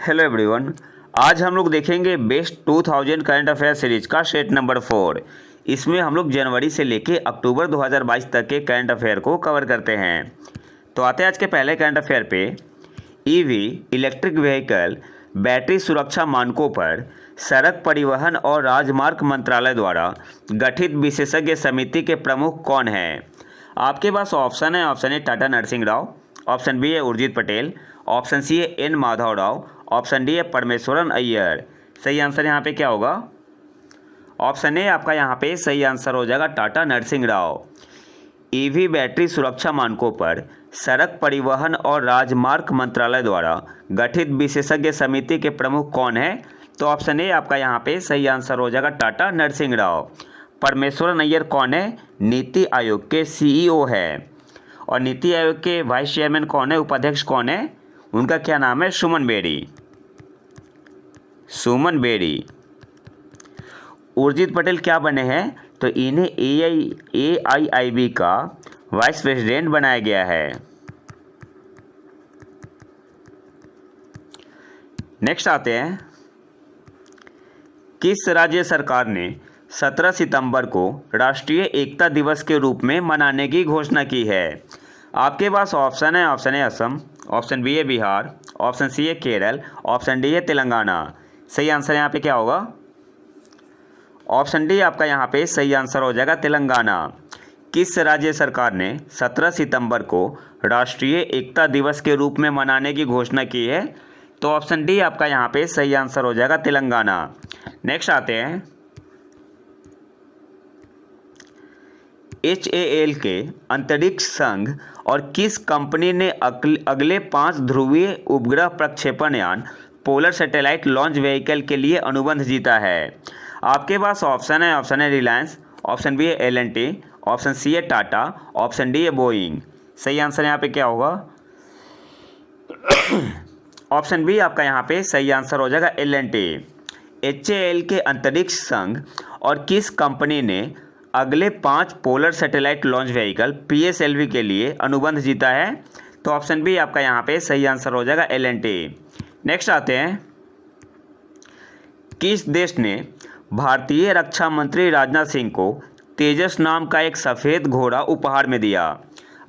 Hello everyone. आज हम लोग देखेंगे बेस्ट 2000 करंट अफेयर सीरीज का सेट नंबर 4। इसमें हम लोग जनवरी से लेके अक्टूबर 2022 तक के करंट अफेयर को कवर करते हैं। तो आते हैं आज के पहले करंट अफेयर पे। ईवी इलेक्ट्रिक व्हीकल बैटरी सुरक्षा मानकों पर सड़क परिवहन और राजमार्ग मंत्रालय द्वारा गठित विशेषज्ञ समिति के प्रमुख कौन हैं? आपके पास ऑप्शन है। Option A Tata Narasimha Rao, option B है उर्जित पटेल, ऑप्शन सी है N Madhav Rao, option D है परमेश्वरन अय्यर। सही आंसर यहाँ पे क्या होगा? ऑप्शन ए आपका यहाँ पे सही आंसर हो जाएगा टाटा नरसिंह राव। ईवी बैटरी सुरक्षा मानकों पर सड़क परिवहन और राजमार्ग मंत्रालय द्वारा गठित विशेषज्ञ समिति के प्रमुख कौन है? तो ऑप्शन ए आपका यहाँ पे सही आंसर हो जाएगा टाटा नरसिंह राव। परमेश्वरन अय्यर कौन है? नीति आयोग के सीईओ है। और नीति आयोग के वाइस चेयरमैन कौन है? उपाध्यक्ष कौन है? उनका क्या नाम है? सुमन बेरी। सुमन बेरी। उर्जित पटेल क्या बने हैं? तो इन्हें AIIB का वाइस प्रेसिडेंट बनाया गया है। नेक्स्ट आते हैं, किस राज्य सरकार ने 17 सितंबर को राष्ट्रीय एकता दिवस के रूप में मनाने की घोषणा की है? आपके पास ऑप्शन है। Option A Assam, option B है बिहार, ऑप्शन सी है केरल, ऑप्शन डी है तेलंगाना। सही आंसर यहाँ पे क्या होगा? ऑप्शन डी आपका यहाँ पे सही आंसर हो जाएगा तेलंगाना। किस राज्य सरकार ने 17 सितंबर को राष्ट्रीय एकता दिवस के रूप में मनाने की घोषणा की है? तो ऑप्शन डी आपका यहाँ पे सही आंसर हो जाएगा तेलंगाना। नेक्स्ट आते हैं, HAL के अंतरिक्ष संघ और किस कंपनी ने अगले 5 ध्रुवीय उपग्रह प्रक्षेपण यान पोलर सैटेलाइट लॉन्च व्हीकल के लिए अनुबंध जीता है? आपके पास ऑप्शन है। ऑप्शन है रिलायंस, ऑप्शन बी है L&T, ऑप्शन सी है टाटा, ऑप्शन डी है बोइंग। सही आंसर यहाँ पे क्या होगा? ऑप्शन बी आपका यहाँ पे सही आंसर हो जाएगा L&T। HAL के अंतरिक्ष संघ और किस कंपनी ने अगले 5 polar satellite launch vehicle PSLV के लिए अनुबंध जीता है? तो ऑप्शन बी आपका यहाँ पे सही आंसर हो जाएगा L&T। नेक्स्ट आते हैं, किस देश ने भारतीय रक्षा मंत्री राजनाथ सिंह को तेजस नाम का एक सफ़ेद घोड़ा उपहार में दिया?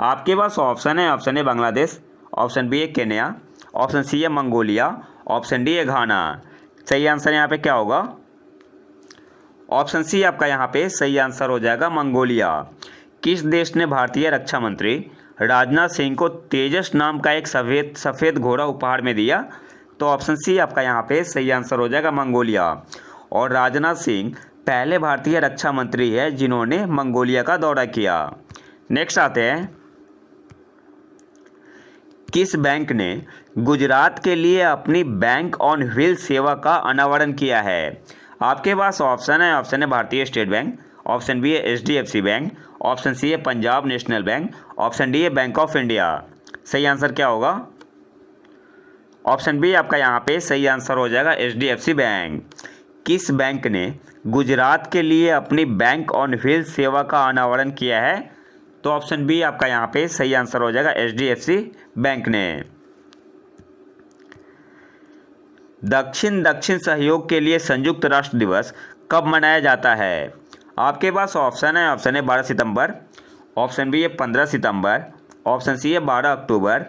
आपके पास ऑप्शन है। Option A Bangladesh, option B है केन्या, ऑप्शन सी है मंगोलिया, ऑप्शन डी है घाना। सही आंसर यहाँ पे क्या होगा? ऑप्शन सी आपका यहाँ पे सही आंसर हो जाएगा मंगोलिया। किस देश ने भारतीय रक्षा मंत्री राजनाथ सिंह को तेजस नाम का एक सफ़ेद घोड़ा उपहार में दिया? तो ऑप्शन सी आपका यहाँ पे सही आंसर हो जाएगा मंगोलिया। और राजनाथ सिंह पहले भारतीय रक्षा मंत्री है जिन्होंने मंगोलिया का दौरा किया। नेक्स्ट आते हैं, किस बैंक ने गुजरात के लिए अपनी बैंक ऑन व्हील सेवा का अनावरण किया है? आपके पास ऑप्शन है। ऑप्शन है भारतीय स्टेट बैंक, ऑप्शन बी है HDFC बैंक, ऑप्शन सी है Punjab national bank, option D है बैंक ऑफ इंडिया। सही आंसर क्या होगा? ऑप्शन बी आपका यहाँ पे सही आंसर हो जाएगा HDFC बैंक। किस बैंक ने गुजरात के लिए अपनी बैंक ऑन व्हील सेवा का अनावरण किया है? तो ऑप्शन बी आपका यहाँ पे सही आंसर हो जाएगा HDFC बैंक ने। दक्षिण सहयोग के लिए संयुक्त राष्ट्र दिवस कब मनाया जाता है? आपके पास ऑप्शन है। ऑप्शन है 12 सितंबर, ऑप्शन बी है 15 सितंबर, ऑप्शन सी है 12 अक्टूबर,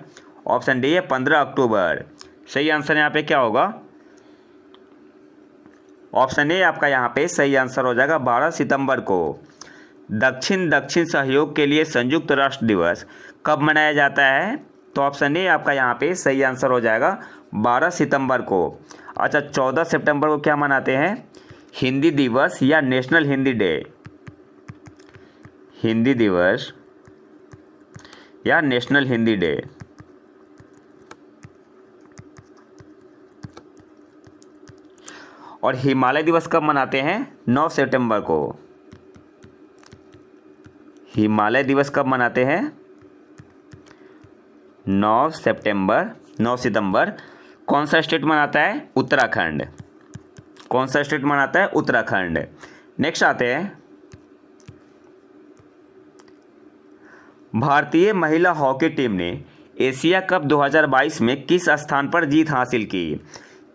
ऑप्शन डी है 15 अक्टूबर। सही आंसर यहाँ पे क्या होगा? ऑप्शन ए आपका यहाँ पे सही आंसर हो जाएगा 12 सितंबर को। दक्षिण सहयोग के लिए संयुक्त राष्ट्र दिवस कब मनाया जाता है? तो ऑप्शन ए आपका यहाँ पे सही आंसर हो जाएगा 12 सितंबर को। अच्छा, 14 सितंबर को क्या मनाते हैं? हिंदी दिवस या नेशनल हिंदी डे? हिंदी दिवस या नेशनल हिंदी डे? और हिमालय दिवस कब मनाते हैं? 9 सितंबर को। हिमालय दिवस कब मनाते हैं? 9 सितंबर। कौन सा स्टेट मनाता है? उत्तराखंड। कौन सा स्टेट मनाता है? उत्तराखंड। नेक्स्ट आते हैं, भारतीय महिला हॉकी टीम ने एशिया कप 2022 में किस स्थान पर जीत हासिल की?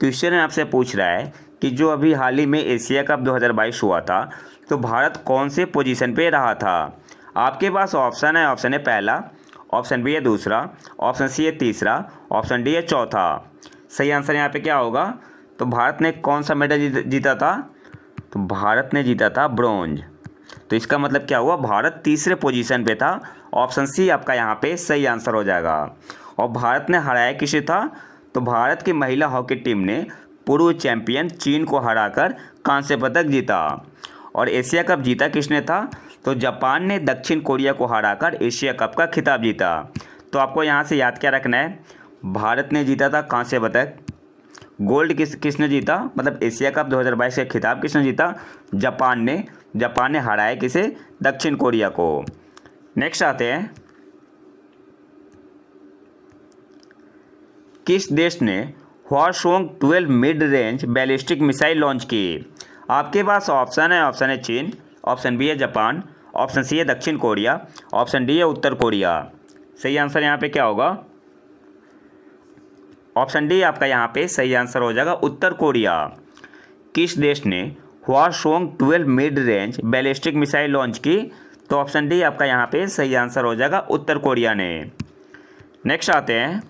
क्वेश्चन आपसे पूछ रहा है कि जो अभी हाल ही में एशिया कप 2022 हुआ था तो भारत कौन से पोजीशन पे रहा था। आपके पास ऑप्शन है पहला, ऑप्शन बी है दूसरा, ऑप्शन सी है तीसरा, ऑप्शन डी है चौथा। सही आंसर यहाँ पे क्या होगा? तो भारत ने कौन सा मेडल जीता था? तो भारत ने जीता था ब्रॉन्ज। तो इसका मतलब क्या हुआ? भारत तीसरे पोजीशन पे था। ऑप्शन सी आपका यहाँ पे सही आंसर हो जाएगा। और भारत ने हराया किसे था? तो भारत की महिला हॉकी टीम ने पूर्व चैंपियन चीन को हराकर कांस्य पदक जीता। और एशिया कप जीता किसने था? तो जापान ने दक्षिण कोरिया को हराकर एशिया कप का खिताब जीता। तो आपको यहाँ से याद क्या रखना है? भारत ने जीता था कांस्य पदक, गोल्ड किसने जीता, मतलब एशिया कप 2022 का खिताब किसने जीता? जापान ने हराया किसे? दक्षिण कोरिया को। नेक्स्ट आते हैं, किस देश ने Hwasong 12 mid range ballistic missile launch की? आपके पास ऑप्शन है चीन, ऑप्शन बी है जापान, ऑप्शन सी है दक्षिण कोरिया, ऑप्शन डी है उत्तर कोरिया। सही आंसर यहाँ पे क्या होगा? ऑप्शन डी आपका यहाँ पे सही आंसर हो जाएगा, उत्तर कोरिया। किस देश ने Hwasong 12 mid range ballistic missile launch की? तो ऑप्शन डी आपका यहाँ पे सही आंसर हो जाएगा, उत्तर कोरिया ने। नेक्स्ट आते हैं,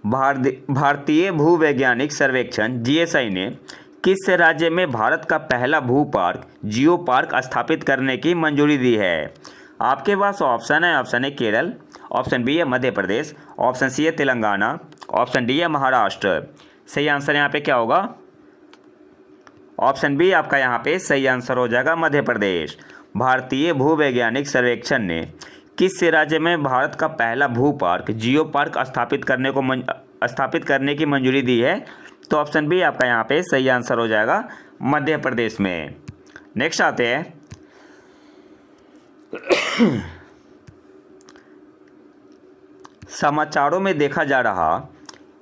भारतीय भूवैज्ञानिक सर्वेक्षण जीएसआई ने किस राज्य में भारत का पहला भू पार्क जियो पार्क स्थापित करने की मंजूरी दी है? आपके पास ऑप्शन है केरल, ऑप्शन बी है मध्य प्रदेश, ऑप्शन सी है तेलंगाना, ऑप्शन डी है महाराष्ट्र। सही आंसर यहाँ पे क्या होगा? ऑप्शन बी आपका यहाँ पे सही आंसर हो जाएगा, मध्य प्रदेश। भारतीय भूवैज्ञानिक सर्वेक्षण ने किस राज्य में भारत का पहला भू पार्क जियो पार्क स्थापित करने की मंजूरी दी है? तो ऑप्शन बी आपका यहाँ पे सही आंसर हो जाएगा, मध्य प्रदेश में। नेक्स्ट आते हैं, समाचारों में देखा जा रहा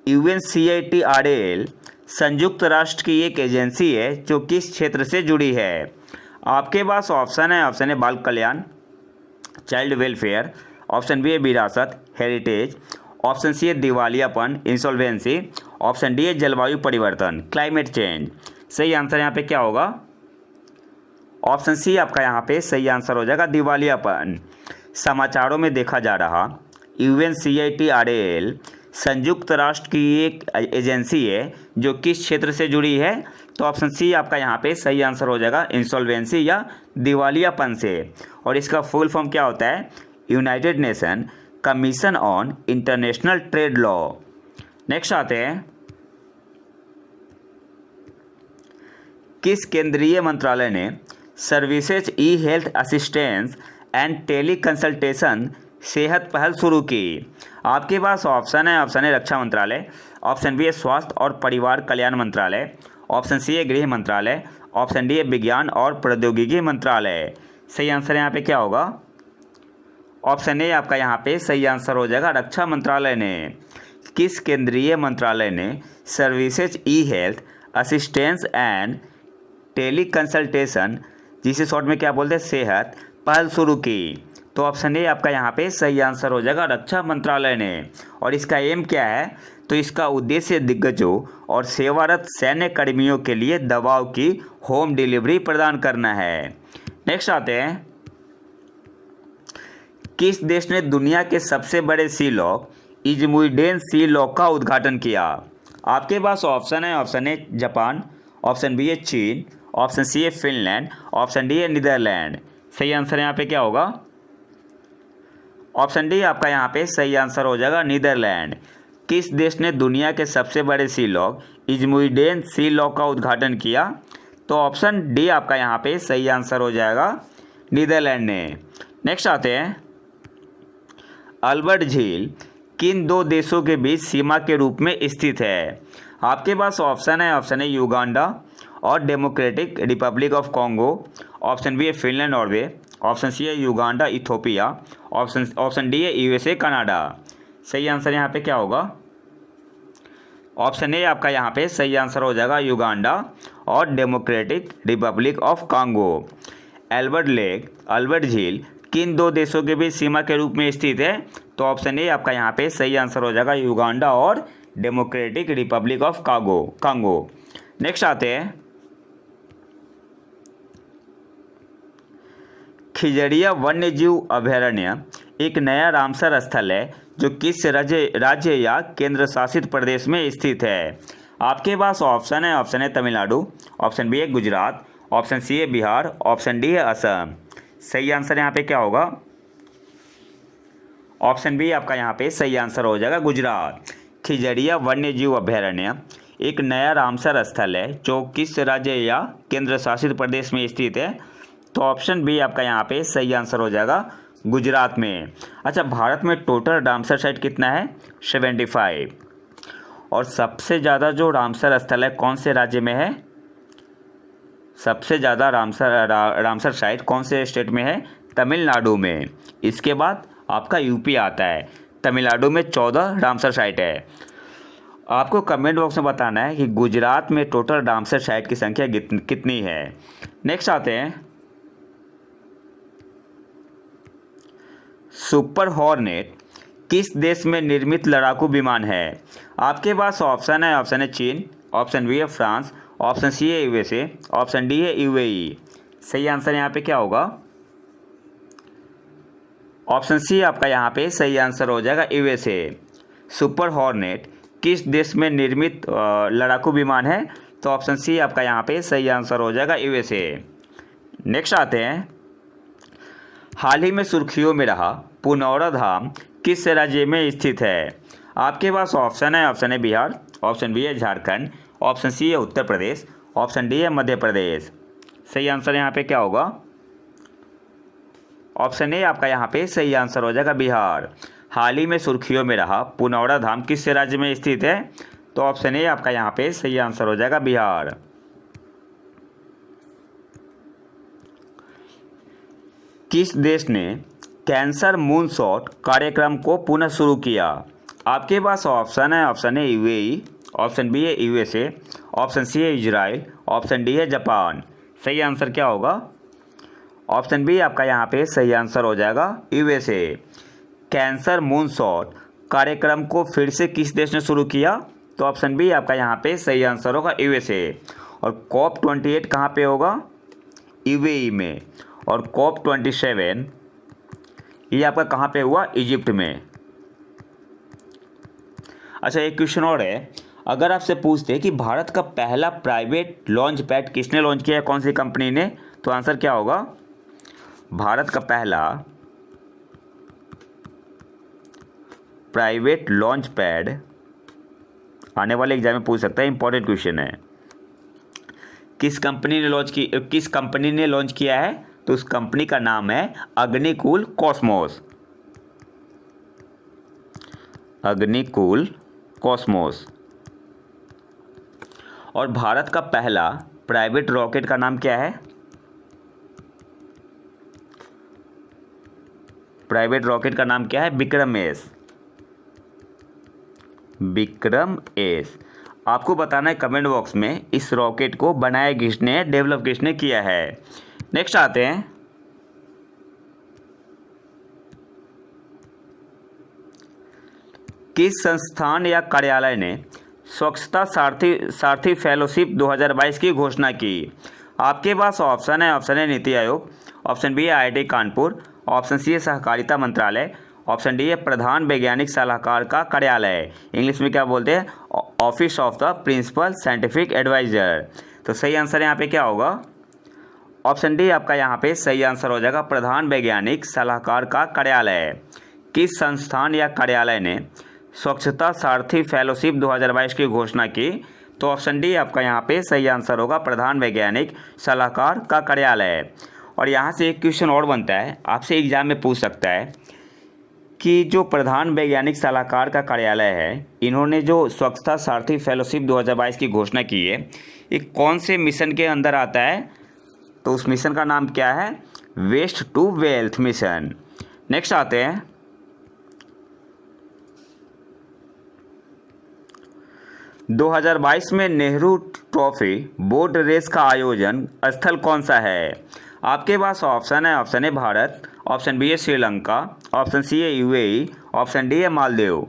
UNCITRAL संयुक्त राष्ट्र की एक एजेंसी है जो किस क्षेत्र से जुड़ी है? आपके पास ऑप्शन है बाल कल्याण, चाइल्ड वेलफेयर, ऑप्शन बी है विरासत हेरिटेज, ऑप्शन सी है दिवालियापन इंसॉल्वेंसी, ऑप्शन डी है जलवायु परिवर्तन क्लाइमेट चेंज। सही आंसर यहाँ पे क्या होगा? ऑप्शन सी आपका यहाँ पे सही आंसर हो जाएगा, दिवालियापन। समाचारों में देखा जा रहा UNCITRAL संयुक्त राष्ट्र की एक एजेंसी है जो किस क्षेत्र से जुड़ी है? तो ऑप्शन सी आपका यहाँ पे सही आंसर हो जाएगा, इंसॉल्वेंसी या दिवालियापन से। और इसका फुल फॉर्म क्या होता है? United Nation Commission on International Trade Law. Next आते हैं, किस केंद्रीय मंत्रालय ने services e health assistance and teleconsultation सेहत पहल शुरू की? आपके पास ऑप्शन है रक्षा मंत्रालय, ऑप्शन बी है स्वास्थ्य और परिवार कल्याण मंत्रालय, ऑप्शन सी है गृह मंत्रालय, ऑप्शन डी है विज्ञान और प्रौद्योगिकी मंत्रालय। सही आंसर यहाँ पे क्या होगा? ऑप्शन ए आपका यहाँ पे सही आंसर हो जाएगा, रक्षा मंत्रालय ने। किस केंद्रीय मंत्रालय ने services e health assistance and teleconsultation, जिसे शॉर्ट में क्या बोलते हैं, सेहत पहल शुरू की? तो ऑप्शन ए आपका यहाँ पे सही आंसर हो जाएगा, रक्षा मंत्रालय ने। और इसका एम क्या है? तो इसका उद्देश्य दिग्गजों और सेवारत सैन्य कर्मियों के लिए दवाओं की होम डिलीवरी प्रदान करना है। नेक्स्ट आते हैं, किस देश ने दुनिया के सबसे बड़े सी लॉक इजमुइडेन सी लॉक का उद्घाटन किया? आपके पास ऑप्शन है जापान, ऑप्शन बी है चीन, ऑप्शन सी है फिनलैंड, ऑप्शन डी है नीदरलैंड। सही आंसर यहाँ पे क्या होगा? ऑप्शन डी आपका यहाँ पे सही आंसर हो जाएगा, नीदरलैंड। किस देश ने दुनिया के सबसे बड़े सी लॉक इजमुइडेन सी लॉक का उद्घाटन किया? तो ऑप्शन डी आपका यहाँ पे सही आंसर हो जाएगा, नीदरलैंड ने। नेक्स्ट आते हैं, अल्बर्ट झील किन दो देशों के बीच सीमा के रूप में स्थित है? आपके पास ऑप्शन है युगांडा और Democratic Republic of Congo, option B है फिनलैंड नॉर्वे, ऑप्शन सी है युगांडा इथोपिया, ऑप्शन डी है USA कनाडा। सही आंसर यहाँ पे क्या होगा? ऑप्शन ए आपका यहाँ पे सही आंसर हो जाएगा, युगांडा और Democratic Republic of Congo. Albert झील किन दो देशों के बीच सीमा के रूप में स्थित है? तो ऑप्शन ए आपका यहाँ पे सही आंसर हो जाएगा, युगांडा और Democratic Republic of Congo. Next आते हैं खिजड़िया वन्यजीव अभयारण्य एक नया रामसर स्थल है जो किस राज्य या केंद्र शासित प्रदेश में स्थित है। आपके पास ऑप्शन है, option A Tamil Nadu, option B है गुजरात, ऑप्शन सी है बिहार, ऑप्शन डी है असम। सही आंसर यहाँ पे क्या होगा? ऑप्शन बी आपका यहाँ पे सही आंसर हो जाएगा, गुजरात। खिजड़िया वन्यजीव अभयारण्य एक नया रामसर स्थल है जो किस राज्य या केंद्र शासित प्रदेश में स्थित है? तो ऑप्शन बी आपका यहाँ पे सही आंसर हो जाएगा, गुजरात में। अच्छा, भारत में टोटल रामसर साइट कितना है? 75। और सबसे ज़्यादा जो रामसर स्थल है कौन से राज्य में है? सबसे ज़्यादा रामसर साइट कौन से स्टेट में है? तमिलनाडु में। इसके बाद आपका यूपी आता है। तमिलनाडु में 14 रामसर साइट है। आपको कमेंट बॉक्स में बताना है कि गुजरात में टोटल रामसर साइट की संख्या कितनी है। नेक्स्ट आते हैं सुपर हॉर्नेट किस देश में निर्मित लड़ाकू विमान है? आपके पास ऑप्शन है, ऑप्शन है चीन, ऑप्शन बी है फ्रांस, ऑप्शन सी है यूएसए, ऑप्शन डी है यूएई। सही आंसर यहाँ पे क्या होगा? ऑप्शन सी आपका यहाँ पे सही आंसर हो जाएगा, यूएसए। सुपर हॉर्नेट किस देश में निर्मित लड़ाकू विमान है? तो ऑप्शन सी आपका यहाँ पे सही आंसर हो जाएगा, यूएसए। नेक्स्ट आते हैं हाल ही में सुर्खियों में रहा पुनौरा धाम किस राज्य में स्थित है? आपके पास ऑप्शन है, ऑप्शन है बिहार, ऑप्शन बी है झारखंड, ऑप्शन सी है उत्तर प्रदेश, ऑप्शन डी है मध्य प्रदेश। सही आंसर यहाँ पे क्या होगा? ऑप्शन ए आपका यहाँ पे सही आंसर हो जाएगा, बिहार। हाल ही में सुर्खियों में रहा पुनौरा धाम किस राज्य में स्थित है? तो ऑप्शन ए आपका यहाँ पे सही आंसर हो जाएगा, बिहार। किस देश ने कैंसर मूनशॉट कार्यक्रम को पुनः शुरू किया? आपके पास ऑप्शन है, ऑप्शन है यूएई, ऑप्शन बी है यूएसए, ऑप्शन सी है इजराइल, ऑप्शन डी है जापान। सही आंसर क्या होगा? ऑप्शन बी आपका यहाँ पे सही आंसर हो जाएगा, यूएसए। कैंसर मूनशॉट कार्यक्रम को फिर से किस देश ने शुरू किया? तो ऑप्शन बी आपका यहाँ पे सही आंसर होगा, यूएसए। और COP28 कहाँ पे होगा? यूएई में। और COP27 ये आपका कहाँ पे हुआ? इजिप्ट में। अच्छा, एक क्वेश्चन और है, अगर आपसे पूछते हैं कि भारत का पहला प्राइवेट लॉन्च पैड किसने लॉन्च किया है, कौन सी कंपनी ने? तो आंसर क्या होगा? भारत का पहला प्राइवेट लॉन्च पैड, आने वाले एग्जाम में पूछ सकता है, इंपॉर्टेंट क्वेश्चन है। किस कंपनी ने लॉन्च किया है? तो उस कंपनी का नाम है अग्निकुल कॉस्मोस। अग्निकुल कॉस्मोस। और भारत का पहला प्राइवेट रॉकेट का नाम क्या है? प्राइवेट रॉकेट का नाम क्या है? विक्रम-एस। विक्रम-एस। आपको बताना है कमेंट बॉक्स में इस रॉकेट को बनाया किसने, डेवलप किसने किया है। नेक्स्ट आते हैं किस संस्थान या कार्यालय ने स्वच्छता सारथी फेलोशिप 2022 की घोषणा की? आपके पास ऑप्शन है, ऑप्शन है नीति आयोग, ऑप्शन बी है IIT कानपुर, ऑप्शन सी है सहकारिता मंत्रालय, ऑप्शन डी है प्रधान वैज्ञानिक सलाहकार का कार्यालय, इंग्लिश में क्या बोलते हैं? Office of the principal scientific adviser. तो सही आंसर यहाँ पे क्या होगा? ऑप्शन डी आपका यहाँ पे सही आंसर हो जाएगा, प्रधान वैज्ञानिक सलाहकार का कार्यालय। किस संस्थान या कार्यालय ने स्वच्छता सारथी फेलोशिप 2022 की घोषणा की? तो ऑप्शन डी आपका यहाँ पे सही आंसर होगा, प्रधान वैज्ञानिक सलाहकार का कार्यालय। और यहाँ से एक क्वेश्चन और बनता है, आपसे एग्जाम में पूछ सकता है कि जो प्रधान वैज्ञानिक सलाहकार का कार्यालय है, इन्होंने जो स्वच्छता सारथी फेलोशिप 2022 की घोषणा की है, ये कौन से मिशन के अंदर आता है? तो उस मिशन का नाम क्या है? Waste to wealth mission. Next आते हैं 2022 में नेहरू ट्रॉफी बोट रेस का आयोजन स्थल कौन सा है? आपके पास ऑप्शन है, option A Bharat, option B है श्रीलंका, ऑप्शन सी है यूएई, ऑप्शन डी है मालदीव।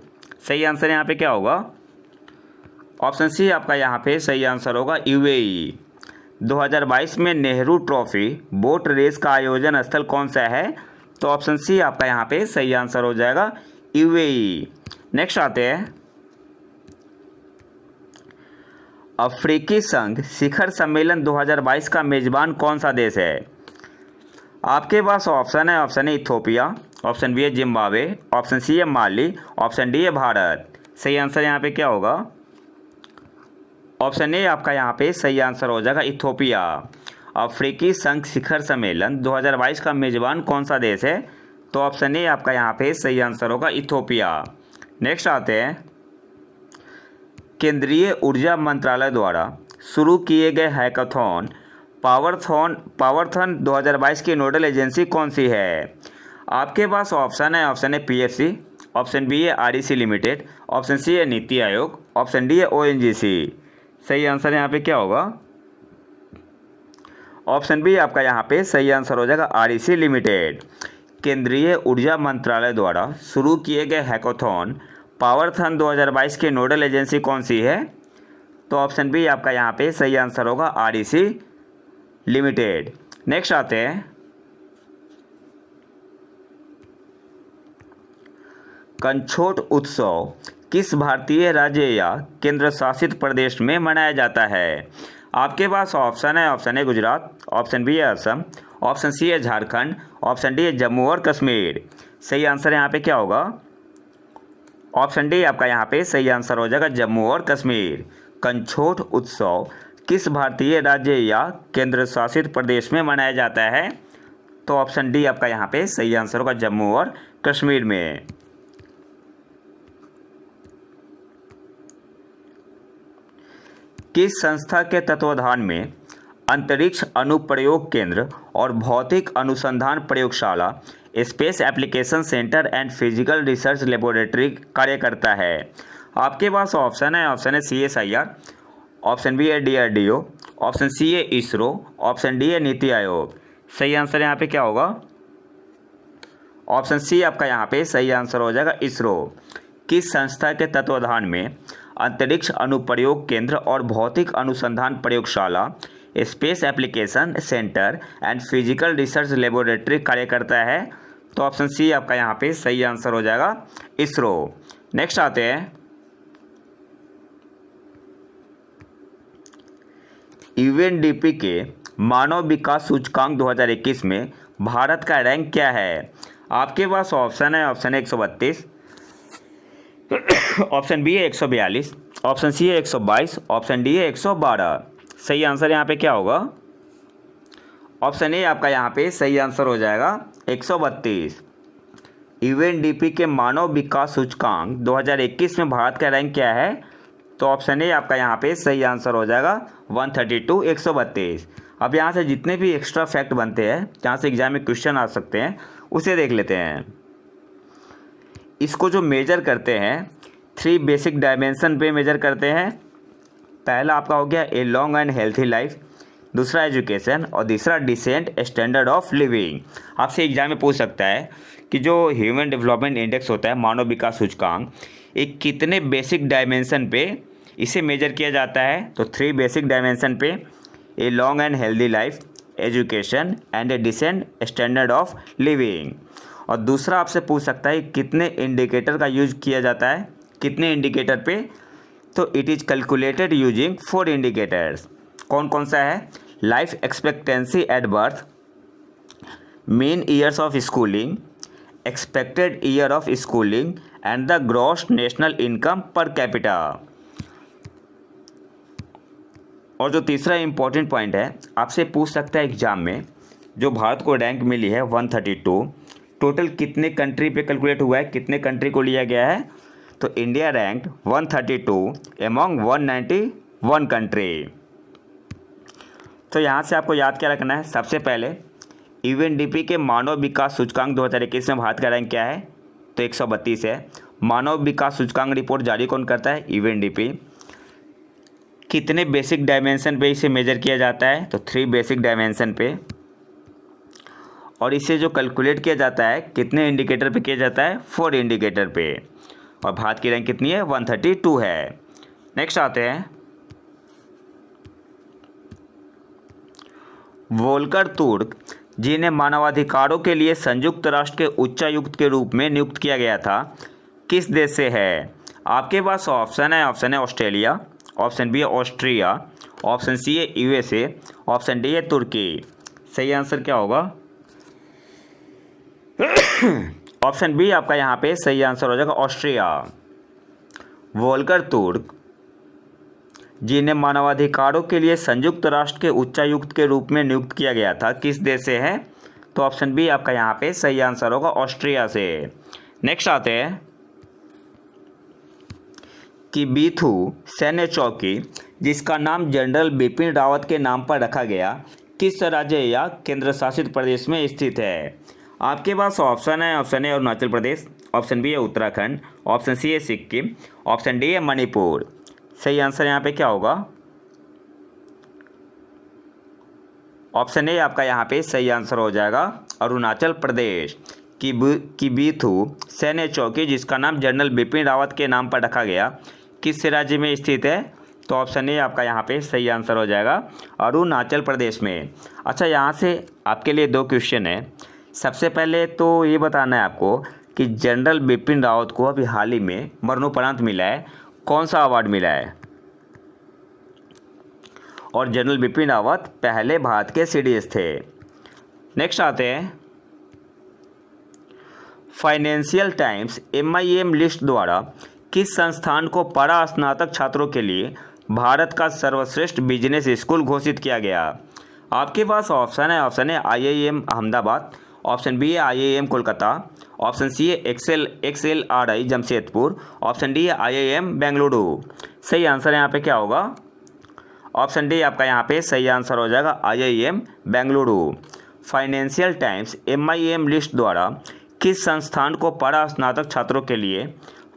सही आंसर यहाँ पे क्या होगा? ऑप्शन सी आपका यहाँ पे सही आंसर होगा यूएई। 2022 में नेहरू ट्रॉफी बोट रेस का आयोजन स्थल कौन सा है? तो ऑप्शन सी आपका यहाँ पे सही आंसर हो जाएगा यूएई। नेक्स्ट आते हैं, अफ्रीकी संघ शिखर सम्मेलन 2022 का मेजबान कौन सा देश है? आपके पास ऑप्शन है, option A Ethiopia, option B है जिम्बाब्वे, ऑप्शन सी है माली, ऑप्शन डी है भारत। सही आंसर यहाँ पे क्या होगा? ऑप्शन ए आपका यहाँ पे सही आंसर हो जाएगा इथोपिया। अफ्रीकी संघ शिखर सम्मेलन 2022 का मेजबान कौन सा देश है? तो ऑप्शन ए आपका यहाँ पे सही आंसर होगा इथोपिया। नेक्स्ट आते हैं, केंद्रीय ऊर्जा मंत्रालय द्वारा शुरू किए गए हैकाथॉन पावरथॉन 2022 की नोडल एजेंसी कौन सी है? आपके पास ऑप्शन है, option A PFC, option B है आरईसी लिमिटेड, ऑप्शन सी है नीति आयोग, ऑप्शन डी है ओएनजीसी। सही आंसर यहाँ पे क्या होगा? ऑप्शन बी आपका यहाँ पे सही आंसर हो जाएगा आरईसी लिमिटेड। केंद्रीय ऊर्जा मंत्रालय द्वारा शुरू किए गए हैकाथॉन पावरथॉन 2022 की नोडल एजेंसी कौन सी है? तो ऑप्शन बी आपका यहाँ पे सही आंसर होगा आरईसी लिमिटेड। नेक्स्ट आते हैं, कंछोट उत्सव किस भारतीय राज्य या केंद्र शासित प्रदेश में मनाया जाता है? आपके पास ऑप्शन है, option A Gujarat, option B है असम, ऑप्शन सी है झारखंड, ऑप्शन डी है जम्मू और कश्मीर। सही आंसर यहाँ पे क्या होगा? ऑप्शन डी आपका यहाँ पे सही आंसर हो जाएगा जम्मू और कश्मीर। कंछोट उत्सव किस भारतीय राज्य या केंद्र शासित प्रदेश में मनाया जाता है? तो ऑप्शन डी आपका यहाँ पे सही आंसर होगा जम्मू और कश्मीर में। किस संस्था के तत्वाधान में अंतरिक्ष अनुप्रयोग केंद्र और भौतिक अनुसंधान प्रयोगशाला space application centre and physical research laboratory कार्य करता है? आपके पास ऑप्शन है, ऑप्शन है CSIR, ऑप्शन बी है DRDO, ऑप्शन सी है इसरो, ऑप्शन डी है नीति आयोग। सही आंसर यहाँ पे क्या होगा? ऑप्शन सी आपका यहाँ पे सही आंसर हो जाएगा इसरो। किस संस्था के तत्वाधान में अंतरिक्ष अनुप्रयोग केंद्र और भौतिक अनुसंधान प्रयोगशाला space application centre and physical research laboratory कार्य करता है? तो ऑप्शन सी आपका यहाँ पे सही आंसर हो जाएगा इसरो। नेक्स्ट आते हैं, UNDP के मानव विकास सूचकांक 2021 में भारत का रैंक क्या है? आपके पास ऑप्शन है, ऑप्शन ए 132, ऑप्शन बी है 142, ऑप्शन सी है 122, ऑप्शन डी है 112। सही आंसर यहाँ पे क्या होगा? ऑप्शन ए आपका यहाँ पे सही आंसर हो जाएगा 132। UNDP के मानव विकास सूचकांक 2021 में भारत का रैंक क्या है? तो ऑप्शन ए आपका यहाँ पे सही आंसर हो जाएगा 132, 132। अब यहाँ से जितने भी एक्स्ट्रा फैक्ट बनते हैं जहाँ से एग्जाम में क्वेश्चन आ सकते हैं उसे देख लेते हैं। इसको जो मेजर करते हैं 3 बेसिक डायमेंशन पे मेजर करते हैं। पहला आपका हो गया ए लॉन्ग एंड हेल्थी लाइफ, दूसरा एजुकेशन और तीसरा डिसेंट स्टैंडर्ड ऑफ लिविंग। आपसे एग्जाम में पूछ सकता है कि जो ह्यूमन डेवलपमेंट इंडेक्स होता है, मानव विकास सूचकांक, एक कितने बेसिक डायमेंशन पे इसे मेजर किया जाता है? तो 3 बेसिक डायमेंशन पे, a long and healthy life, education and a decent standard of living. और दूसरा आपसे पूछ सकता है कितने इंडिकेटर का यूज किया जाता है, कितने इंडिकेटर पे? तो it is calculated using 4 indicators. कौन कौन सा है? Life expectancy at birth, mean years of schooling, expected year of schooling and the gross national income per capita. और जो तीसरा इंपॉर्टेंट पॉइंट है, आपसे पूछ सकता है एग्जाम में, जो भारत को रैंक मिली है 132, टोटल कितने कंट्री पे कैलकुलेट हुआ है, कितने कंट्री को लिया गया है? तो इंडिया रैंक्ड 132 एमॉन्ग 191 कंट्री। तो यहाँ से आपको याद क्या रखना है? सबसे पहले UNDP के मानव विकास सूचकांक 2021 में भारत का रैंक क्या है? तो 132 है। मानव विकास सूचकांक रिपोर्ट जारी कौन करता है? UNDP। कितने बेसिक डायमेंशन पे इसे मेजर किया जाता है? तो 3 बेसिक डायमेंशन पे। और इसे जो कैलकुलेट किया जाता है कितने इंडिकेटर पे किया जाता है? 4 इंडिकेटर पे। और भारत की रैंक कितनी है? 132 है। नेक्स्ट आते हैं, वोल्कर तुर्क जिन्हें मानवाधिकारों के लिए संयुक्त राष्ट्र के उच्चायुक्त के रूप में नियुक्त किया गया था, किस देश से है? आपके पास ऑप्शन है ऑस्ट्रेलिया, ऑप्शन बी है ऑस्ट्रिया, ऑप्शन सी है यूएसए, ऑप्शन डी है तुर्की। सही आंसर क्या होगा? ऑप्शन बी आपका यहाँ पे सही आंसर हो जाएगा, ऑस्ट्रिया। वोल्कर तुर्क जिन्हें मानवाधिकारों के लिए संयुक्त राष्ट्र के उच्चायुक्त के रूप में नियुक्त किया गया था, किस देश से है? तो ऑप्शन बी आपका यहाँ पे सही आंसर होगा, ऑस्ट्रिया से। नेक्स्ट आते हैं कि बीथू सैन्य चौकी जिसका नाम जनरल बिपिन रावत के नाम पर रखा गया, किस राज्य या केंद्र शासित प्रदेश में स्थित है? आपके पास ऑप्शन है अरुणाचल प्रदेश, ऑप्शन बी है उत्तराखंड, ऑप्शन सी है सिक्किम, ऑप्शन डी है मणिपुर। सही आंसर यहाँ पे क्या होगा? ऑप्शन ए आपका यहाँ पे सही आंसर हो जाएगा, अरुणाचल प्रदेश की बीथू सैन्य चौकी जिसका नाम जनरल बिपिन रावत के नाम पर रखा गया, किस राज्य में स्थित है? तो ऑप्शन ए आपका यहाँ पे सही आंसर हो जाएगा, अरुणाचल प्रदेश में। अच्छा, यहाँ से आपके लिए 2 क्वेश्चन है। सबसे पहले तो ये बताना है आपको कि जनरल बिपिन रावत को अभी हाल ही में मरणोपरांत मिला है, कौन सा अवार्ड मिला है? और जनरल बिपिन रावत पहले भारत के सीडीएस थे। नेक्स्ट आते हैं, फाइनेंशियल टाइम्स MIM लिस्ट द्वारा किस संस्थान को परा स्नातक छात्रों के लिए भारत का सर्वश्रेष्ठ बिजनेस स्कूल घोषित किया गया? आपके पास ऑप्शन है IIM अहमदाबाद, ऑप्शन बी है IIM कोलकाता, ऑप्शन सी है XLRI जमशेदपुर, ऑप्शन डी है IIM बेंगलुरु। सही आंसर यहाँ पे क्या होगा? ऑप्शन डी आपका यहाँ पे सही आंसर हो जाएगा, IIM Bengaluru. Financial times MIM list द्वारा किस संस्थान को परा स्नातक छात्रों के लिए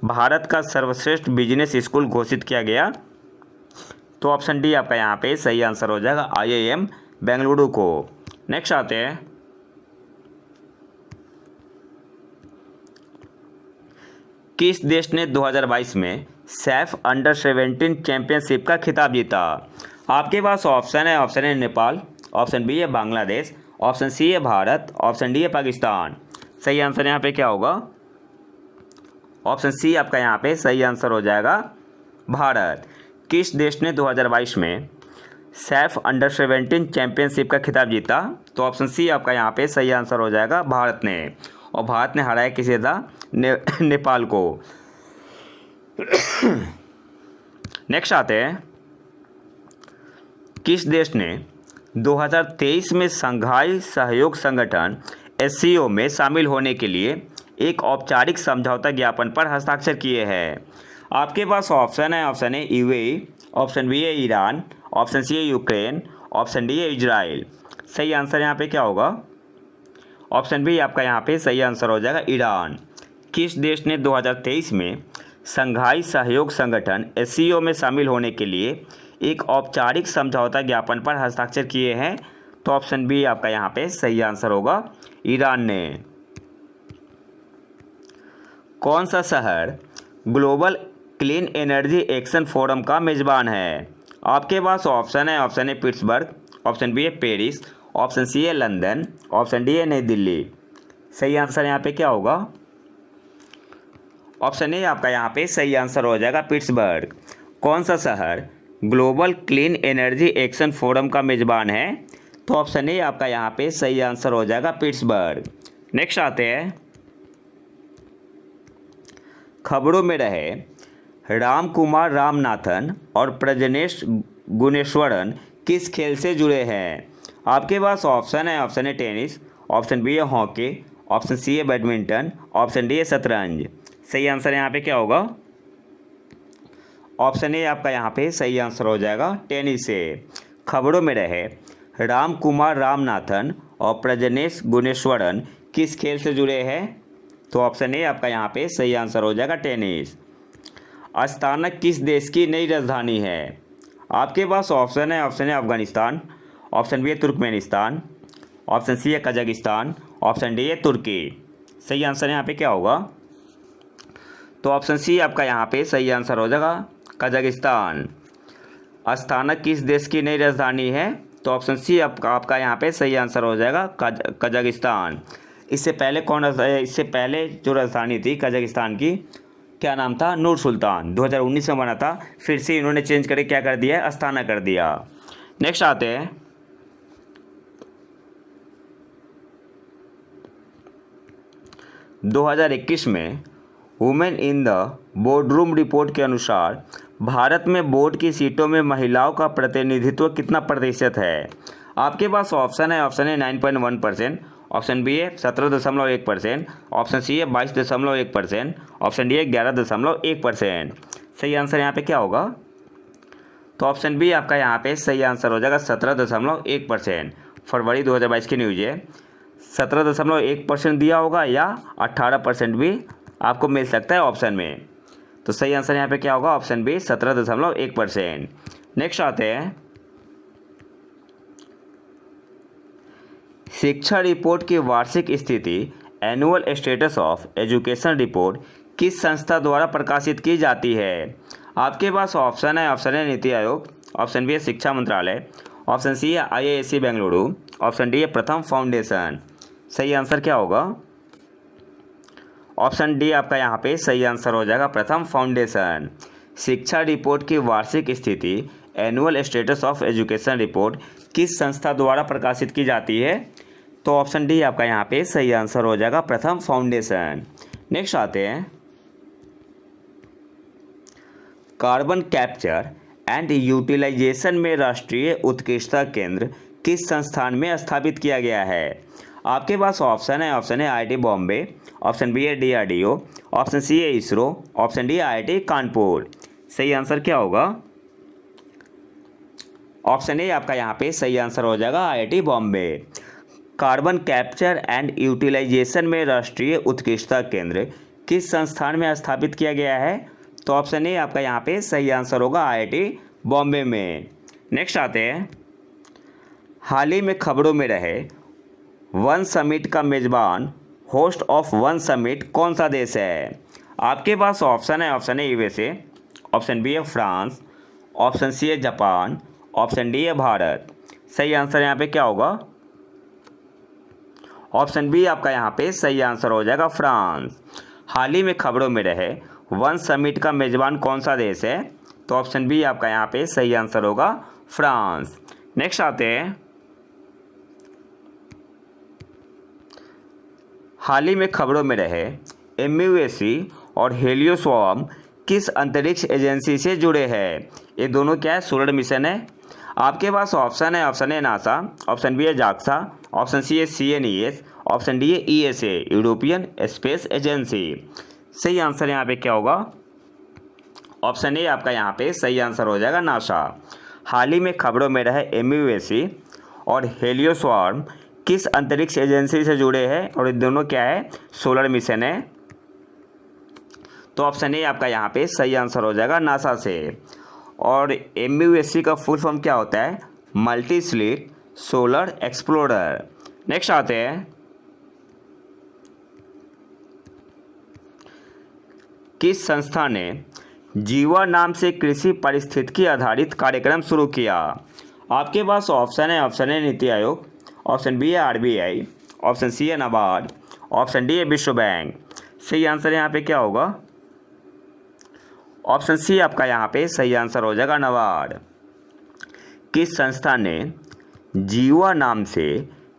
भारत का सर्वश्रेष्ठ बिजनेस स्कूल घोषित किया गया? तो ऑप्शन डी आपका यहाँ पे सही आंसर हो जाएगा, IIM बेंगलुरु को। नेक्स्ट आते हैं, किस देश ने 2022 में सैफ अंडर 17 चैंपियनशिप का खिताब जीता? आपके पास ऑप्शन है नेपाल, ऑप्शन बी है बांग्लादेश, ऑप्शन सी है भारत, ऑप्शन डी है पाकिस्तान। सही आंसर यहाँ पे क्या होगा? ऑप्शन सी आपका यहाँ पे सही आंसर हो जाएगा, भारत। किस देश ने 2022 में सैफ अंडर 17 चैंपियनशिप का खिताब जीता? तो ऑप्शन सी आपका यहाँ पे सही आंसर हो जाएगा, भारत ने। और भारत ने हराया किसे था? नेपाल को। नेक्स्ट आते हैं, किस देश ने 2023 में शंघाई सहयोग संगठन SCO में शामिल होने के लिए एक औपचारिक समझौता ज्ञापन पर हस्ताक्षर किए हैं? आपके पास ऑप्शन है UAE, ऑप्शन बी है ईरान, ऑप्शन सी है यूक्रेन, ऑप्शन डी है इजराइल। सही आंसर यहाँ पे क्या होगा? ऑप्शन बी आपका यहाँ पे सही आंसर हो जाएगा, ईरान। किस देश ने 2023 में शंघाई सहयोग संगठन SCO में शामिल होने के लिए एक औपचारिक समझौता ज्ञापन पर हस्ताक्षर किए हैं? तो ऑप्शन बी आपका यहाँ पे सही आंसर होगा, ईरान ने। कौन सा शहर global clean energy action forum का मेज़बान है? आपके पास ऑप्शन है पिट्सबर्ग, ऑप्शन बी है पेरिस, ऑप्शन सी है लंदन, ऑप्शन डी है नई दिल्ली। सही आंसर यहाँ पे क्या होगा? ऑप्शन ए आपका यहाँ पे सही आंसर हो जाएगा, पिट्सबर्ग। कौन सा शहर global clean energy action forum का मेज़बान है? तो ऑप्शन ए आपका यहाँ पे सही आंसर हो जाएगा, पिट्सबर्ग। नेक्स्ट आते हैं, खबरों में रहे राम कुमार रामनाथन और प्रजनेश गुणेश्वरन किस खेल से जुड़े हैं? आपके पास ऑप्शन है टेनिस, ऑप्शन बी है हॉकी, ऑप्शन सी है बैडमिंटन, ऑप्शन डी है शतरंज। सही आंसर यहाँ पे क्या होगा? ऑप्शन ए आपका यहाँ पे सही आंसर हो जाएगा, टेनिस से। खबरों में रहे राम कुमार रामनाथन और प्रजनेश गुणेश्वरन किस खेल से जुड़े हैं? तो ऑप्शन ए आपका यहाँ पे सही आंसर हो जाएगा, टेनिस। अस्ताना किस देश की नई राजधानी है? आपके पास ऑप्शन है अफगानिस्तान, ऑप्शन बी है तुर्कमेनिस्तान, ऑप्शन सी है कजाकिस्तान, ऑप्शन डी है तुर्की। सही आंसर यहाँ पे क्या होगा? तो ऑप्शन सी आपका यहाँ पे सही आंसर हो जाएगा, कजाकिस्तान। अस्थाना किस देश की नई राजधानी है? तो ऑप्शन सी आपका यहाँ पे सही आंसर हो जाएगा, कजाकिस्तान। इससे पहले जो राजधानी थी कजाकिस्तान की, क्या नाम था? नूर सुल्तान। 2019 में बना था, फिर से इन्होंने चेंज करके क्या कर दिया है? अस्थाना कर दिया। नेक्स्ट आते हैं 2021 में women in the boardroom report के अनुसार भारत में बोर्ड की सीटों में महिलाओं का प्रतिनिधित्व कितना प्रतिशत है? आपके पास ऑप्शन है, ऑप्शन ए 9.1%, ऑप्शन बी है 17.1%, ऑप्शन सी है 22.1%, ऑप्शन डी है 11.1%। सही आंसर यहाँ पे क्या होगा? तो ऑप्शन बी आपका यहाँ पे सही आंसर हो जाएगा 17.1%। फरवरी 2022 की न्यूज है। 17.1% दिया होगा या 18% भी आपको मिल सकता है ऑप्शन में। तो सही आंसर यहाँ पे क्या होगा? Option B 17.1%। नेक्स्ट आते हैं शिक्षा रिपोर्ट की वार्षिक स्थिति annual status of education report किस संस्था द्वारा प्रकाशित की जाती है? आपके पास ऑप्शन है, ऑप्शन ए नीति आयोग, ऑप्शन बी है शिक्षा मंत्रालय, ऑप्शन सी है IISc बेंगलुरु, ऑप्शन डी है प्रथम फाउंडेशन। सही आंसर क्या होगा? ऑप्शन डी आपका यहाँ पे सही आंसर हो जाएगा, प्रथम फाउंडेशन। शिक्षा रिपोर्ट की वार्षिक स्थिति annual status of education report किस संस्था द्वारा प्रकाशित की जाती है? तो ऑप्शन डी आपका यहाँ पे सही आंसर हो जाएगा, प्रथम फाउंडेशन। नेक्स्ट आते हैं कार्बन कैप्चर एंड यूटिलाइजेशन में राष्ट्रीय उत्कृष्टता केंद्र किस संस्थान में स्थापित किया गया है? आपके पास ऑप्शन है, option A IIT Bombay, option B है DRDO, ऑप्शन सी है ISRO, option D IIT Kanpur. सही आंसर क्या होगा? ऑप्शन ए आपका यहाँ पे सही आंसर हो जाएगा, IIT Bombay. Carbon capture and utilisation में राष्ट्रीय उत्कृष्टता केंद्र किस संस्थान में स्थापित किया गया है? तो ऑप्शन ए आपका यहाँ पे सही आंसर होगा, IIT बॉम्बे में। नेक्स्ट आते हैं हाल ही में खबरों में रहे वन समिट का मेजबान होस्ट ऑफ वन समिट कौन सा देश है? आपके पास ऑप्शन है, option A USA, option B है फ्रांस, ऑप्शन सी है जापान, ऑप्शन डी है भारत। सही आंसर यहाँ पे क्या होगा? ऑप्शन बी आपका यहाँ पे सही आंसर हो जाएगा, फ्रांस। हाल ही में खबरों में रहे वन समिट का मेजबान कौन सा देश है? तो ऑप्शन बी आपका यहाँ पे सही आंसर होगा, फ्रांस। नेक्स्ट आते हैं हाल ही में खबरों में रहे MUSC और हेलियोस्वार्म किस अंतरिक्ष एजेंसी से जुड़े हैं? ये दोनों क्या है? सोलर मिशन है। आपके पास ऑप्शन है, option A NASA, option B है जाक्सा, ऑप्शन सी है CNES, ऑप्शन डी है ESA यूरोपियन स्पेस एजेंसी। सही आंसर यहाँ पे क्या होगा? ऑप्शन ए आपका यहाँ पे सही आंसर हो जाएगा, नासा। हाल ही में खबरों में रहे MUSC और हेलियोस्वार्म किस अंतरिक्ष एजेंसी से जुड़े हैं? और ये दोनों क्या है? सोलर मिशन है। तो ऑप्शन ए आपका यहाँ पे सही आंसर हो जाएगा, नासा से। और MUSC का फुल फॉर्म क्या होता है? Multi slit solar explorer. Next आते हैं किस संस्था ने जीवा नाम से कृषि पारिस्थितिकी आधारित कार्यक्रम शुरू किया? आपके पास ऑप्शन है, ऑप्शन ए नीति आयोग, ऑप्शन बी है RBI, ऑप्शन सी है नाबार्ड, ऑप्शन डी है विश्व बैंक। सही आंसर यहाँ पे क्या होगा? ऑप्शन सी आपका यहाँ पे सही आंसर हो जाएगा, नाबार्ड। किस संस्था ने जीवा नाम से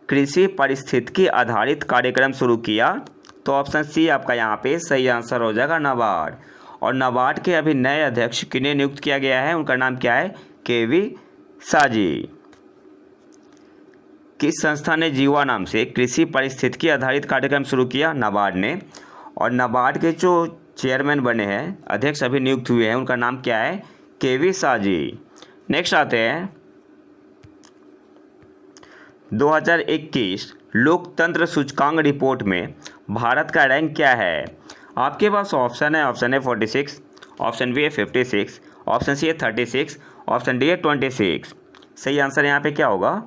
कृषि पारिस्थितिकी आधारित कार्यक्रम शुरू किया? तो ऑप्शन सी आपका यहाँ पे सही आंसर हो जाएगा, नाबार्ड। और नाबार्ड के अभी नए अध्यक्ष किन्हें नियुक्त किया गया है? उनका नाम क्या है? KV साजी। किस संस्था ने जीवा नाम से कृषि पारिस्थितिकी आधारित कार्यक्रम शुरू किया? नाबार्ड ने। और नाबार्ड के जो चेयरमैन बने हैं, अध्यक्ष अभी नियुक्त हुए हैं, उनका नाम क्या है? KV साजी। नेक्स्ट आते हैं 2021 लोकतंत्र सूचकांक रिपोर्ट में भारत का रैंक क्या है? आपके पास ऑप्शन है, ऑप्शन ए 46, ऑप्शन बी है 56, ऑप्शन सी है 36, ऑप्शन डी है 26। सही आंसर यहाँ पे क्या होगा?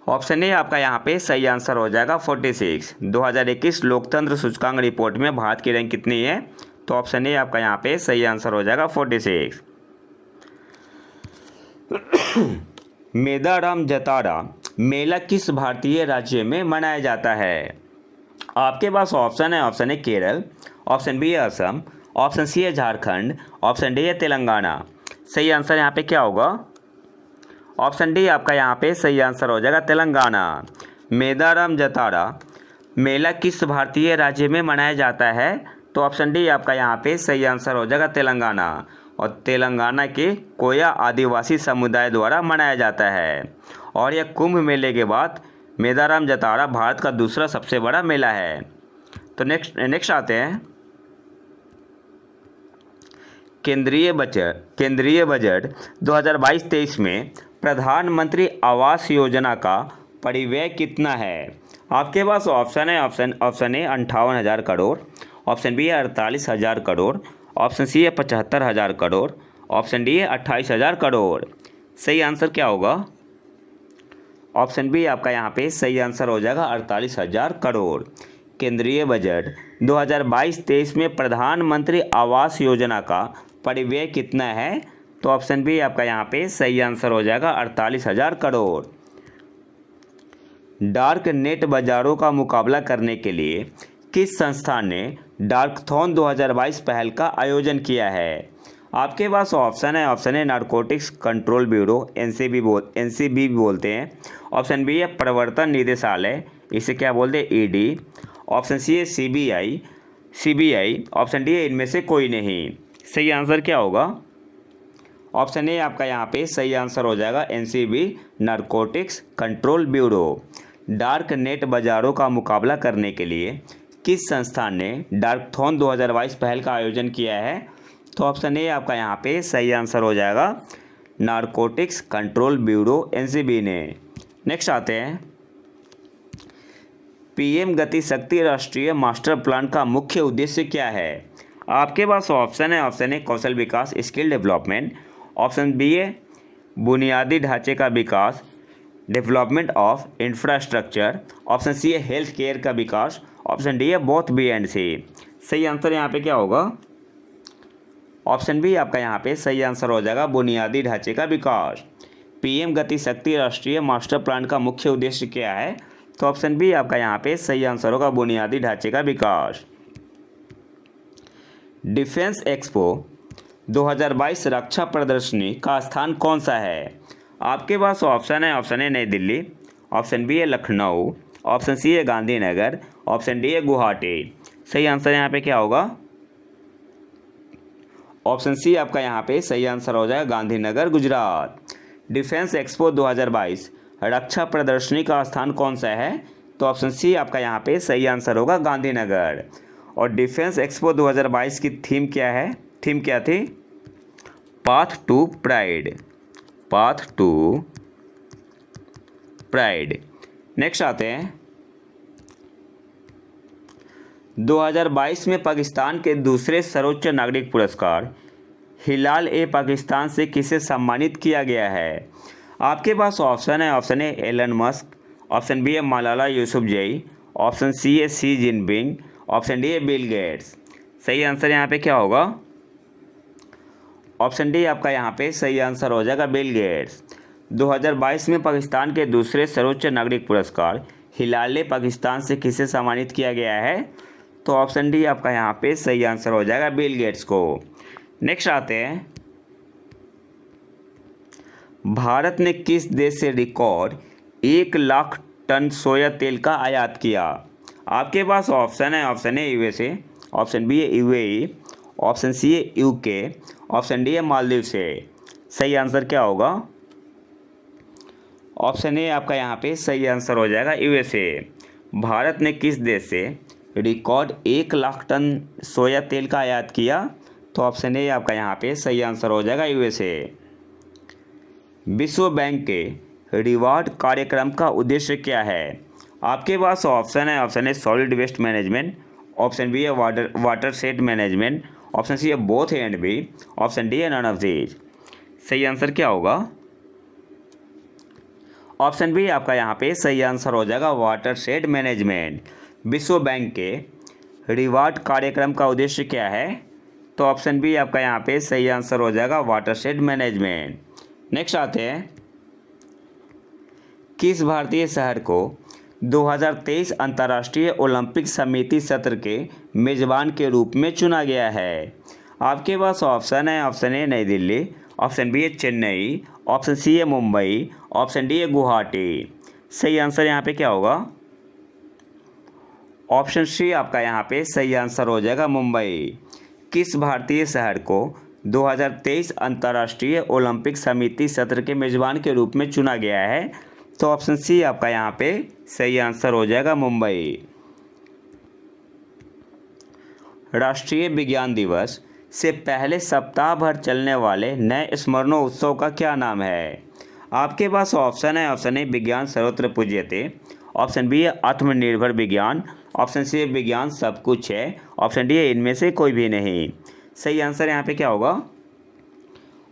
ऑप्शन ए आपका यहाँ पे सही आंसर हो जाएगा, 46। 2021 लोकतंत्र सूचकांक रिपोर्ट में भारत की रैंक कितनी है? तो ऑप्शन ए आपका यहाँ पे सही आंसर हो जाएगा 46। मेदाराम जतारा मेला किस भारतीय राज्य में मनाया जाता है? आपके पास ऑप्शन है, option A Kerala, option B है असम, ऑप्शन सी है झारखंड, ऑप्शन डी है तेलंगाना। सही आंसर यहाँ पे क्या होगा? ऑप्शन डी आपका यहाँ पे सही आंसर हो जाएगा तेलंगाना। मेदाराम जतारा मेला किस भारतीय राज्य में मनाया जाता है? तो ऑप्शन डी आपका यहाँ पे सही आंसर हो जाएगा तेलंगाना, और तेलंगाना के कोया आदिवासी समुदाय द्वारा मनाया जाता है। और यह कुंभ मेले के बाद मेदाराम जतारा भारत का दूसरा सबसे बड़ा मेला है। तो नेक्स्ट आते हैं, केंद्रीय बजट 2022-23 में प्रधानमंत्री आवास योजना का परिव्यय कितना है? आपके पास ऑप्शन है, option A 58,000 crore, option B है 48,000 करोड़, ऑप्शन सी है 75,000 करोड़, ऑप्शन डी है 28,000 करोड़। सही आंसर क्या होगा? ऑप्शन बी आपका यहाँ पे सही आंसर हो जाएगा 48,000 करोड़। केंद्रीय बजट 2022-23 में प्रधानमंत्री आवास योजना का परिव्यय कितना है? तो ऑप्शन बी आपका यहाँ पे सही आंसर हो जाएगा 48,000 करोड़। डार्क नेट बाजारों का मुकाबला करने के लिए किस संस्थान ने डार्कथॉन 2022 पहल का आयोजन किया है? आपके पास ऑप्शन है, ऑप्शन ए नारकोटिक्स कंट्रोल ब्यूरो, एनसीबी बोलते हैं, ऑप्शन बी है प्रवर्तन निदेशालय, इसे क्या बोलते हैं ईडी, ऑप्शन सी है सीबीआई, ऑप्शन डी है इनमें से कोई नहीं। सही आंसर क्या होगा? ऑप्शन ए आपका यहाँ पे सही आंसर हो जाएगा NCB, narcotics control bureau. Dark net बाजारों का मुकाबला करने के लिए किस संस्थान ने डार्कथॉन 2022 पहल का आयोजन किया है? तो ऑप्शन ए आपका यहाँ पे सही आंसर हो जाएगा नारकोटिक्स कंट्रोल ब्यूरो, एनसीबी ने। नेक्स्ट आते हैं, पीएम गति शक्ति राष्ट्रीय मास्टर प्लान का मुख्य उद्देश्य क्या है? आपके पास ऑप्शन है, ऑप्शन ए कौशल विकास स्किल डेवलपमेंट, ऑप्शन बी है बुनियादी ढांचे का विकास development of infrastructure, option C है हेल्थ केयर का विकास, ऑप्शन डी है बोथ बी एंड सी। सही आंसर यहाँ पे क्या होगा? ऑप्शन बी आपका यहाँ पे सही आंसर हो जाएगा बुनियादी ढांचे का विकास। पीएम गति शक्ति राष्ट्रीय मास्टर प्लान का मुख्य उद्देश्य क्या है? तो ऑप्शन बी आपका यहाँ पे सही आंसर होगा बुनियादी ढांचे का विकास। डिफेंस एक्सपो 2022 रक्षा प्रदर्शनी का स्थान कौन सा है? आपके पास ऑप्शन है, ऑप्शन ए नई दिल्ली, ऑप्शन बी है लखनऊ, ऑप्शन सी है गांधीनगर, ऑप्शन डी है गुवाहाटी। सही आंसर यहाँ पे क्या होगा? ऑप्शन सी आपका यहाँ पे सही आंसर हो जाएगा गांधीनगर, गुजरात। डिफेंस एक्सपो 2022 रक्षा प्रदर्शनी का स्थान कौन सा है? तो ऑप्शन सी आपका यहाँ पे सही आंसर होगा गांधीनगर। और डिफेंस एक्सपो 2022 की थीम क्या है? थीम क्या थी? Path to pride, path to pride. Next आते हैं, 2022 में पाकिस्तान के दूसरे सर्वोच्च नागरिक पुरस्कार हिलाल ए पाकिस्तान से किसे सम्मानित किया गया है? आपके पास ऑप्शन है, option A Elon Musk, option B है मलाला यूसुफजई, ऑप्शन सी है शी जिनपिंग, ऑप्शन डी है बिल गेट्स। सही आंसर यहाँ पे क्या होगा? ऑप्शन डी आपका यहाँ पे सही आंसर हो जाएगा बिल गेट्स। 2022 में पाकिस्तान के दूसरे सर्वोच्च नागरिक पुरस्कार हिलाल ए पाकिस्तान से किसे सम्मानित किया गया है? तो ऑप्शन डी आपका यहाँ पे सही आंसर हो जाएगा बिल गेट्स को। नेक्स्ट आते हैं, भारत ने किस देश से रिकॉर्ड 1 लाख टन सोया तेल का आयात किया? आपके पास ऑप्शन है, option A USA, option B है यूएई, ऑप्शन सी है यूके, ऑप्शन डी है मालदीव से। सही आंसर क्या होगा? ऑप्शन ए आपका यहाँ पे सही आंसर हो जाएगा यूएसए। भारत ने किस देश से रिकॉर्ड 1 लाख टन सोया तेल का आयात किया? तो ऑप्शन ए आपका यहाँ पे सही आंसर हो जाएगा यूएसए। विश्व बैंक के रिवार्ड कार्यक्रम का उद्देश्य क्या है? आपके पास ऑप्शन है, option A solid waste management, option B है water set management, option C है both A and B, option D है नन ऑफ दीज। सही आंसर क्या होगा? ऑप्शन बी आपका यहाँ पे सही आंसर हो जाएगा वाटर सेट मैनेजमेंट। विश्व बैंक के रिवार्ड कार्यक्रम का उद्देश्य क्या है? तो ऑप्शन बी आपका यहाँ पे सही आंसर हो जाएगा, वाटरशेड मैनेजमेंट। नेक्स्ट आते हैं, किस भारतीय शहर को 2023 अंतर्राष्ट्रीय ओलंपिक समिति सत्र के मेज़बान के रूप में चुना गया है? आपके पास ऑप्शन है, ऑप्शन ए नई दिल्ली, ऑप्शन बी है चेन्नई, ऑप्शन सी है मुंबई, ऑप्शन डी है गुवाहाटी। सही आंसर यहाँ पे क्या होगा? ऑप्शन सी आपका यहाँ पे सही आंसर हो जाएगा, मुंबई। किस भारतीय शहर को 2023 अंतर्राष्ट्रीय ओलंपिक समिति सत्र के मेज़बान के रूप में चुना गया है? तो ऑप्शन सी आपका यहाँ पे सही आंसर हो जाएगा, मुंबई। राष्ट्रीय विज्ञान दिवस से पहले सप्ताह भर चलने वाले नए स्मरणोत्सव का क्या नाम है? आपके पास ऑप्शन है, ऑप्शन ए विज्ञान सर्वत्र पूज्यते, ऑप्शन बी है आत्मनिर्भर विज्ञान, ऑप्शन सी है विज्ञान सब कुछ है, ऑप्शन डी है इनमें से कोई भी नहीं। सही आंसर यहाँ पे क्या होगा?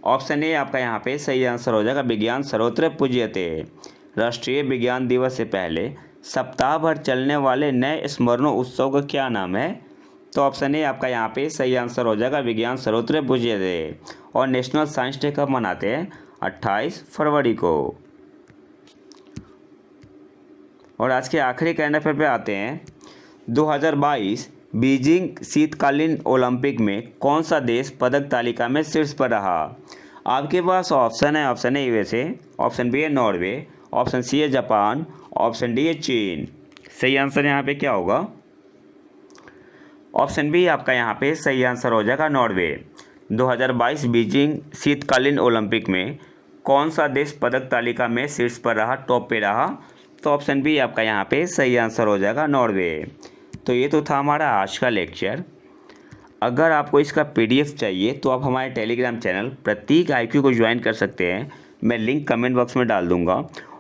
ऑप्शन ए आपका यहाँ पे सही आंसर हो जाएगा, विज्ञान सर्वत्र पूज्यते। राष्ट्रीय विज्ञान दिवस से पहले सप्ताह भर चलने वाले नए स्मरणोत्सव का क्या नाम है? तो ऑप्शन ए आपका यहाँ पे सही आंसर हो जाएगा, विज्ञान सर्वत्र पूज्यते। और नेशनल साइंस डे कब मनाते हैं? 28 फरवरी को। और आज के आखिरी करंट अफेयर पे आते हैं, 2022 बीजिंग शीतकालीन ओलंपिक में कौन सा देश पदक तालिका में शीर्ष पर रहा? आपके पास ऑप्शन है, option A USA, option B है नॉर्वे, ऑप्शन सी है जापान, ऑप्शन डी है चीन। सही आंसर यहाँ पे क्या होगा? ऑप्शन बी आपका यहाँ पे सही आंसर हो जाएगा, नॉर्वे। 2022 बीजिंग शीतकालीन ओलंपिक में कौन सा देश पदक तालिका में शीर्ष पर रहा, टॉप पे रहा? तो ऑप्शन बी आपका यहाँ पे सही आंसर हो जाएगा, नॉर्वे। तो ये तो था हमारा आज का लेक्चर। अगर आपको इसका पीडीएफ चाहिए तो आप हमारे टेलीग्राम चैनल प्रतीक IQ को ज्वाइन कर सकते हैं। मैं लिंक कमेंट बॉक्स में डाल दूंगा।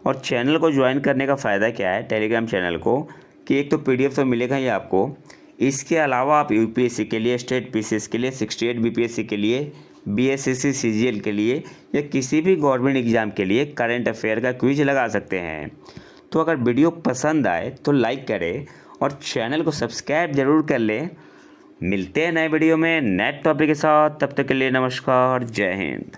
और चैनल को ज्वाइन करने का फ़ायदा क्या है टेलीग्राम चैनल को, कि एक तो पीडीएफ तो मिलेगा ही आपको, इसके अलावा आप यूपीएससी के लिए, स्टेट पीसीएस के लिए, 68 बीपीएससी के लिए, बीएसएससी सीजीएल के लिए या किसी भी गवर्नमेंट एग्जाम के लिए करंट अफेयर का क्विज लगा सकते हैं। तो अगर वीडियो पसंद आए तो लाइक करें और चैनल को सब्सक्राइब ज़रूर कर लें। मिलते हैं नए वीडियो में नए टॉपिक के साथ, तब तक के लिए नमस्कार, जय हिंद।